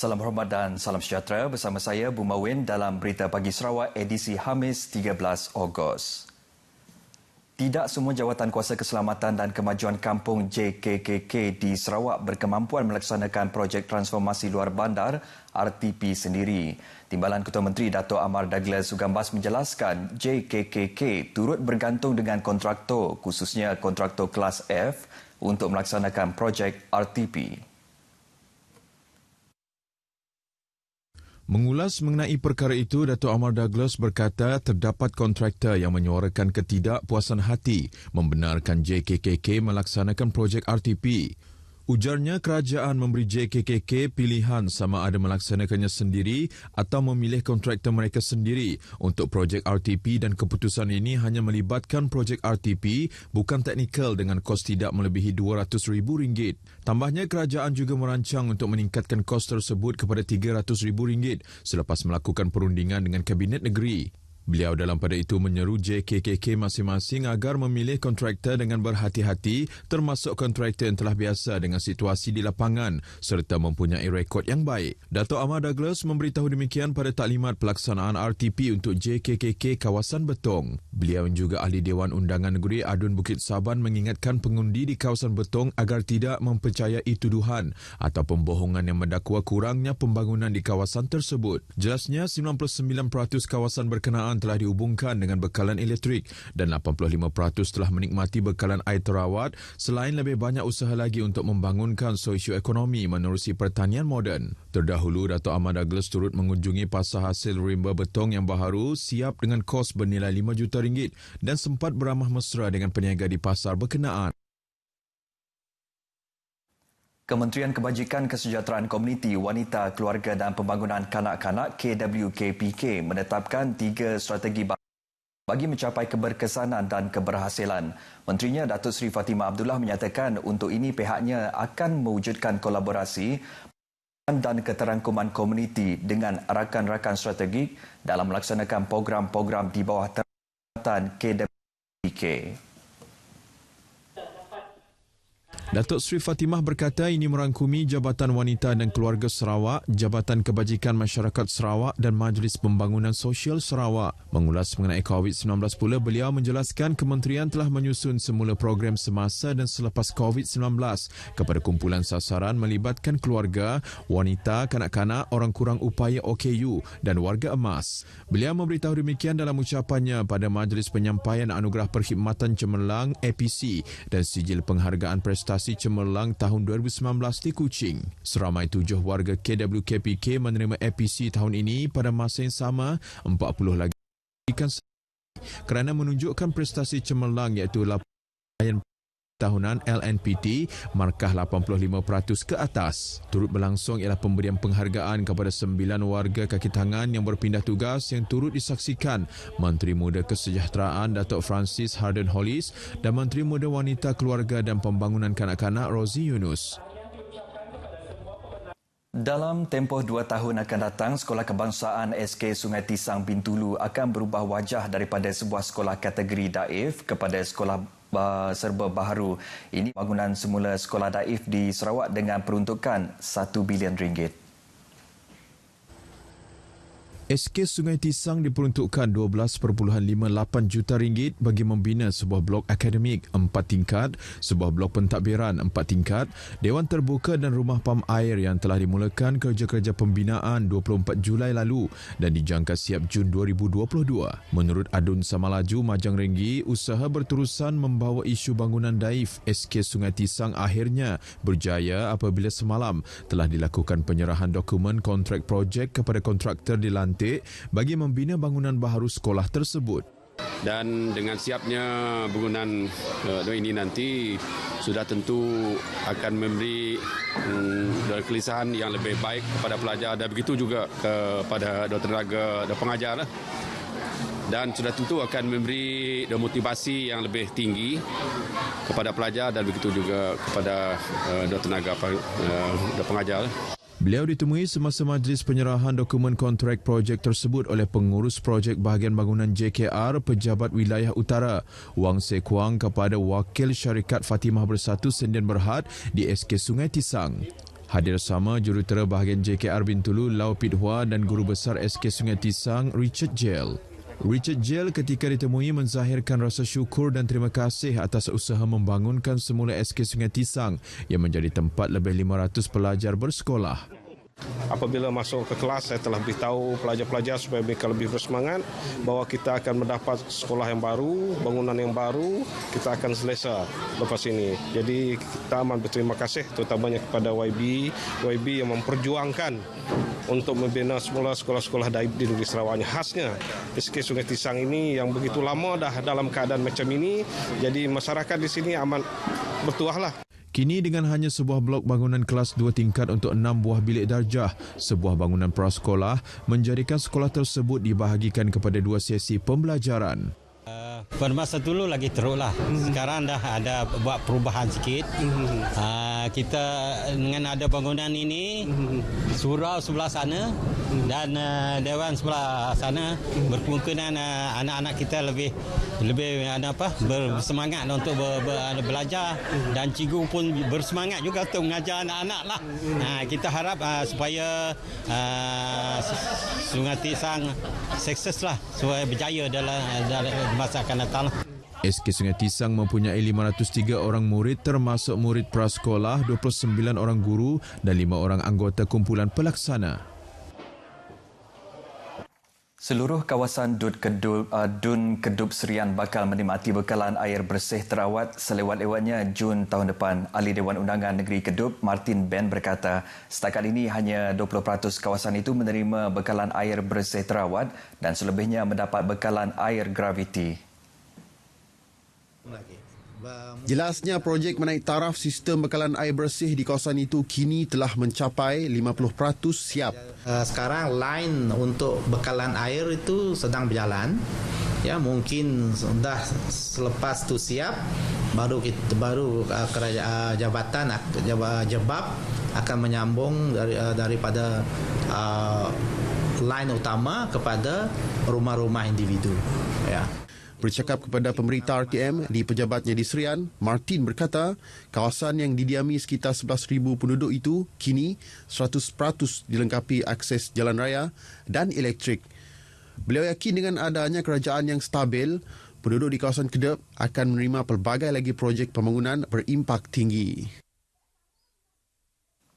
Salam hormat dan salam sejahtera bersama saya Bumawin dalam Berita Pagi Sarawak edisi Khamis 13 Ogos. Tidak semua jawatan kuasa keselamatan dan kemajuan kampung JKKK di Sarawak berkemampuan melaksanakan projek transformasi luar bandar RTP sendiri. Timbalan Ketua Menteri Dato' Amar Douglas Sugambas menjelaskan JKKK turut bergantung dengan kontraktor, khususnya kontraktor kelas F untuk melaksanakan projek RTP. Mengulas mengenai perkara itu, Dato' Amar Douglas berkata terdapat kontraktor yang menyuarakan ketidakpuasan hati membenarkan JKKK melaksanakan projek RTP. Ujarnya kerajaan memberi JKKK pilihan sama ada melaksanakannya sendiri atau memilih kontraktor mereka sendiri untuk projek RTP dan keputusan ini hanya melibatkan projek RTP bukan teknikal dengan kos tidak melebihi RM200,000. Tambahnya kerajaan juga merancang untuk meningkatkan kos tersebut kepada RM300,000 selepas melakukan perundingan dengan Kabinet Negeri. Beliau dalam pada itu menyeru JKKK masing-masing agar memilih kontraktor dengan berhati-hati termasuk kontraktor yang telah biasa dengan situasi di lapangan serta mempunyai rekod yang baik. Dato' Amar Douglas memberitahu demikian pada taklimat pelaksanaan RTP untuk JKKK kawasan Betong. Beliau juga Ahli Dewan Undangan Negeri Adun Bukit Saban mengingatkan pengundi di kawasan Betong agar tidak mempercayai tuduhan atau pembohongan yang mendakwa kurangnya pembangunan di kawasan tersebut. Jelasnya 99% kawasan berkenaan telah dihubungkan dengan bekalan elektrik dan 85% telah menikmati bekalan air terawat selain lebih banyak usaha lagi untuk membangunkan sosioekonomi menerusi pertanian moden. Terdahulu, Dato' Amar Douglas turut mengunjungi pasar hasil rimba Betong yang baharu siap dengan kos bernilai RM5 juta dan sempat beramah mesra dengan peniaga di pasar berkenaan. Kementerian Kebajikan Kesejahteraan Komuniti, Wanita, Keluarga dan Pembangunan Kanak-kanak KWKPK menetapkan 3 strategi bagi mencapai keberkesanan dan keberhasilan. Menterinya Datuk Seri Fatimah Abdullah menyatakan untuk ini pihaknya akan mewujudkan kolaborasi dan keterangkuman komuniti dengan rakan-rakan strategik dalam melaksanakan program-program di bawah teratan KWKPK. Datuk Seri Fatimah berkata ini merangkumi Jabatan Wanita dan Keluarga Sarawak, Jabatan Kebajikan Masyarakat Sarawak dan Majlis Pembangunan Sosial Sarawak. Mengulas mengenai COVID-19 pula, beliau menjelaskan kementerian telah menyusun semula program semasa dan selepas COVID-19 kepada kumpulan sasaran melibatkan keluarga, wanita, kanak-kanak, orang kurang upaya OKU dan warga emas. Beliau memberitahu demikian dalam ucapannya pada Majlis Penyampaian Anugerah Perkhidmatan Cemerlang APC dan Sijil Penghargaan Prestasi Cemerlang tahun 2019 di Kuching. Seramai 7 warga KWKPK menerima APC tahun ini pada masa yang sama 40 lagi kerana menunjukkan prestasi cemerlang iaitu laporan tahunan LNPT markah 85% ke atas. Turut berlangsung ialah pemberian penghargaan kepada 9 warga kaki tangan yang berpindah tugas yang turut disaksikan Menteri Muda Kesejahteraan Datuk Francis Harden Hollis dan Menteri Muda Wanita Keluarga dan Pembangunan Kanak-kanak Rozi Yunus. Dalam tempoh 2 tahun akan datang, Sekolah Kebangsaan SK Sungai Tisang Bintulu akan berubah wajah daripada sebuah sekolah kategori daif kepada sekolah serba baharu. Ini bangunan semula sekolah daif di Sarawak dengan peruntukan RM1 bilion. SK Sungai Tisang diperuntukkan RM12.58 juta bagi membina sebuah blok akademik 4 tingkat, sebuah blok pentadbiran 4 tingkat, dewan terbuka dan rumah pam air yang telah dimulakan kerja-kerja pembinaan 24 Julai lalu dan dijangka siap Jun 2022. Menurut Adun Samalaju Majang Renggi, usaha berterusan membawa isu bangunan daif SK Sungai Tisang akhirnya berjaya apabila semalam telah dilakukan penyerahan dokumen kontrak projek kepada kontraktor di lantai bagi membina bangunan baharu sekolah tersebut. Dan dengan siapnya bangunan ini nanti sudah tentu akan memberi kelisahan yang lebih baik kepada pelajar dan begitu juga kepada tenaga dan pengajar. Dan sudah tentu akan memberi motivasi yang lebih tinggi kepada pelajar dan begitu juga kepada tenaga dan pengajar. Beliau ditemui semasa majlis penyerahan dokumen kontrak projek tersebut oleh pengurus projek bahagian bangunan JKR Pejabat Wilayah Utara Wang Sekuang kepada wakil syarikat Fatimah Bersatu Sendian Berhad di SK Sungai Tisang. Hadir sama jurutera bahagian JKR Bintulu Lau Pit Hua dan Guru Besar SK Sungai Tisang Richard Jell. Richard Jell ketika ditemui menzahirkan rasa syukur dan terima kasih atas usaha membangunkan semula SK Sungai Tisang yang menjadi tempat lebih 500 pelajar bersekolah. Apabila masuk ke kelas, saya telah beritahu pelajar-pelajar supaya mereka lebih bersemangat bahawa kita akan mendapat sekolah yang baru, bangunan yang baru, kita akan selesa lepas ini. Jadi kita amat berterima kasih terutamanya kepada YB yang memperjuangkan untuk membina semula sekolah-sekolah daib di negeri Sarawak. Khasnya SK Sungai Tisang ini yang begitu lama dah dalam keadaan macam ini, jadi masyarakat di sini amat bertuahlah. Kini dengan hanya sebuah blok bangunan kelas 2 tingkat untuk 6 buah bilik darjah, sebuah bangunan prasekolah menjadikan sekolah tersebut dibahagikan kepada 2 sesi pembelajaran. Pada masa dulu lagi teruklah. Sekarang dah ada buat perubahan sikit. Kita dengan ada bangunan ini, surau sebelah sana dan dewan sebelah sana, berkemungkinan anak-anak kita lebih bersemangat untuk belajar dan cikgu pun bersemangat juga untuk mengajar anak-anak lah. Kita harap supaya Sungai Tisang sukses lah, supaya berjaya dalam masa akan datang. SK Sungai Tisang mempunyai 503 orang murid termasuk murid prasekolah, 29 orang guru dan 5 orang anggota kumpulan pelaksana. Seluruh kawasan Dun Kedup Serian bakal menikmati bekalan air bersih terawat selewat-lewatnya Jun tahun depan. Ahli Dewan Undangan Negeri Kedup, Martin Ben berkata, setakat ini hanya 20% kawasan itu menerima bekalan air bersih terawat dan selebihnya mendapat bekalan air graviti. Jelasnya projek menaik taraf sistem bekalan air bersih di kawasan itu kini telah mencapai 50% siap. Sekarang line untuk bekalan air itu sedang berjalan. Ya, mungkin sudah selepas itu siap baru kerajaan jabatan Jebab akan menyambung daripada line utama kepada rumah-rumah individu. Ya. Bercakap kepada pemberita RTM di pejabatnya di Serian, Martin berkata kawasan yang didiami sekitar 11,000 penduduk itu kini 100% dilengkapi akses jalan raya dan elektrik. Beliau yakin dengan adanya kerajaan yang stabil, penduduk di kawasan Kedup akan menerima pelbagai lagi projek pembangunan berimpak tinggi.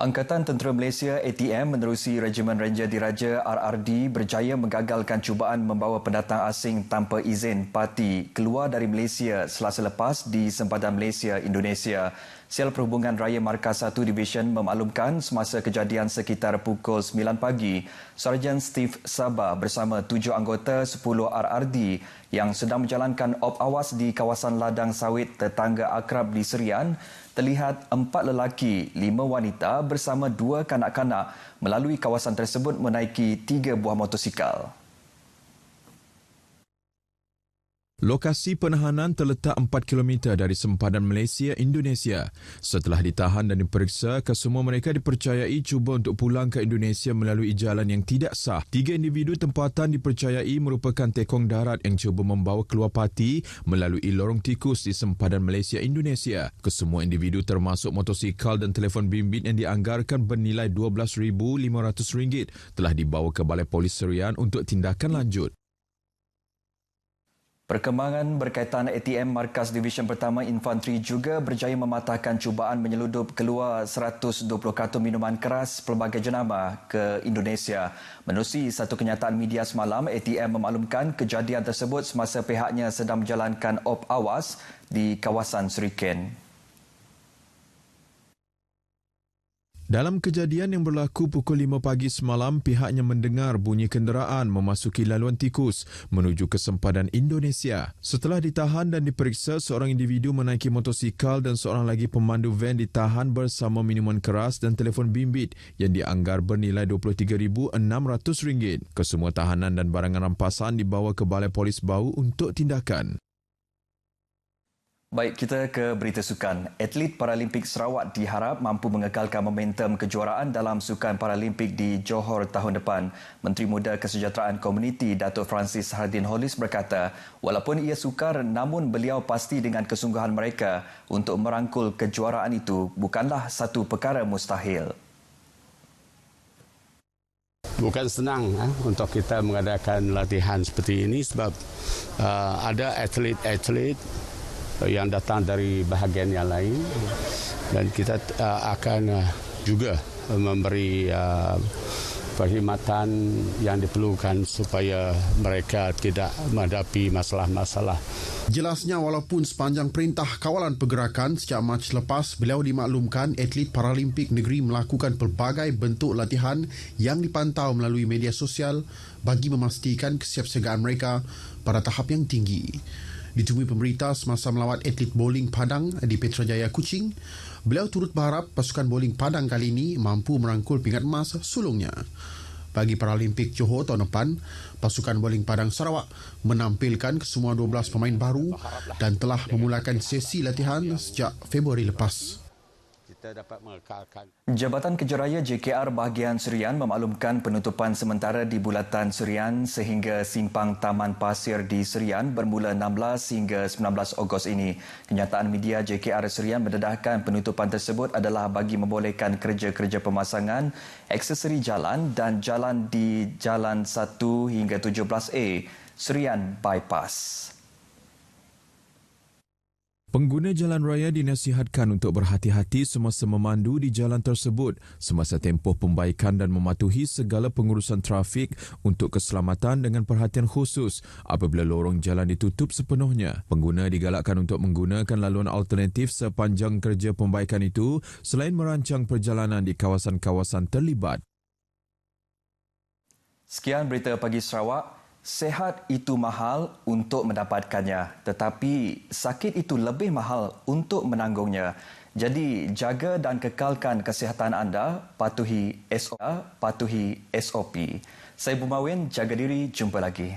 Angkatan Tentera Malaysia ATM menerusi Regimen Ranger Diraja RRD berjaya menggagalkan cubaan membawa pendatang asing tanpa izin parti keluar dari Malaysia selasa lepas di sempadan Malaysia-Indonesia. Sel Perhubungan Raya Markas 1 Division memaklumkan semasa kejadian sekitar pukul 9 pagi, Sarjan Steve Sabah bersama 7 anggota 10 RRD yang sedang menjalankan op awas di kawasan ladang sawit tetangga akrab di Serian, terlihat 4 lelaki, 5 wanita bersama 2 kanak-kanak melalui kawasan tersebut menaiki 3 buah motosikal. Lokasi penahanan terletak 4 km dari sempadan Malaysia-Indonesia. Setelah ditahan dan diperiksa, kesemua mereka dipercayai cuba untuk pulang ke Indonesia melalui jalan yang tidak sah. 3 individu tempatan dipercayai merupakan tekong darat yang cuba membawa keluar parti melalui lorong tikus di sempadan Malaysia-Indonesia. Kesemua individu termasuk motosikal dan telefon bimbit yang dianggarkan bernilai RM12,500 telah dibawa ke Balai Polis Serian untuk tindakan lanjut. Perkembangan berkaitan ATM Markas Division Pertama Infanteri juga berjaya mematahkan cubaan menyeludup keluar 120 karton minuman keras pelbagai jenama ke Indonesia. Menerusi satu kenyataan media semalam, ATM memaklumkan kejadian tersebut semasa pihaknya sedang menjalankan op awas di kawasan Seriken. Dalam kejadian yang berlaku pukul 5 pagi semalam, pihaknya mendengar bunyi kenderaan memasuki laluan tikus menuju ke sempadan Indonesia. Setelah ditahan dan diperiksa, seorang individu menaiki motosikal dan seorang lagi pemandu van ditahan bersama minuman keras dan telefon bimbit yang dianggar bernilai RM23,600. Kesemua tahanan dan barangan rampasan dibawa ke Balai Polis Bau untuk tindakan. Baik, kita ke berita sukan. Atlet Paralimpik Sarawak diharap mampu mengekalkan momentum kejuaraan dalam Sukan Paralimpik di Johor tahun depan. Menteri Muda Kesejahteraan Komuniti Datuk Francis Hardin Hollis berkata, walaupun ia sukar namun beliau pasti dengan kesungguhan mereka untuk merangkul kejuaraan itu bukanlah satu perkara mustahil. bukan senang untuk kita mengadakan latihan seperti ini sebab ada atlet-atlet yang datang dari bahagian yang lain dan kita akan juga memberi perkhidmatan yang diperlukan supaya mereka tidak menghadapi masalah-masalah. Jelasnya walaupun sepanjang perintah kawalan pergerakan sejak Mac lepas, beliau dimaklumkan atlet Paralimpik negeri melakukan pelbagai bentuk latihan yang dipantau melalui media sosial bagi memastikan kesiapsiagaan mereka pada tahap yang tinggi. Ditemui pemberita semasa melawat atlet bowling Padang di Petrajaya Kuching, beliau turut berharap pasukan bowling Padang kali ini mampu merangkul pingat emas sulungnya. Bagi Paralimpik Johor tahun depan, pasukan bowling Padang Sarawak menampilkan kesemua 12 pemain baru dan telah memulakan sesi latihan sejak Februari lepas. Jabatan Kejaraya JKR bahagian Serian memaklumkan penutupan sementara di bulatan Serian sehingga simpang Taman Pasir di Serian bermula 16 hingga 19 Ogos ini. Kenyataan media JKR Serian mendedahkan penutupan tersebut adalah bagi membolehkan kerja-kerja pemasangan aksesori jalan dan jalan di Jalan 1 hingga 17A Serian Bypass. Pengguna jalan raya dinasihatkan untuk berhati-hati semasa memandu di jalan tersebut semasa tempoh pembaikan dan mematuhi segala pengurusan trafik untuk keselamatan dengan perhatian khusus apabila lorong jalan ditutup sepenuhnya. Pengguna digalakkan untuk menggunakan laluan alternatif sepanjang kerja pembaikan itu selain merancang perjalanan di kawasan-kawasan terlibat. Sekian berita pagi Sarawak. Sehat itu mahal untuk mendapatkannya, tetapi sakit itu lebih mahal untuk menanggungnya. Jadi, jaga dan kekalkan kesihatan anda, patuhi SOP. Saya Bumawin, jaga diri, jumpa lagi.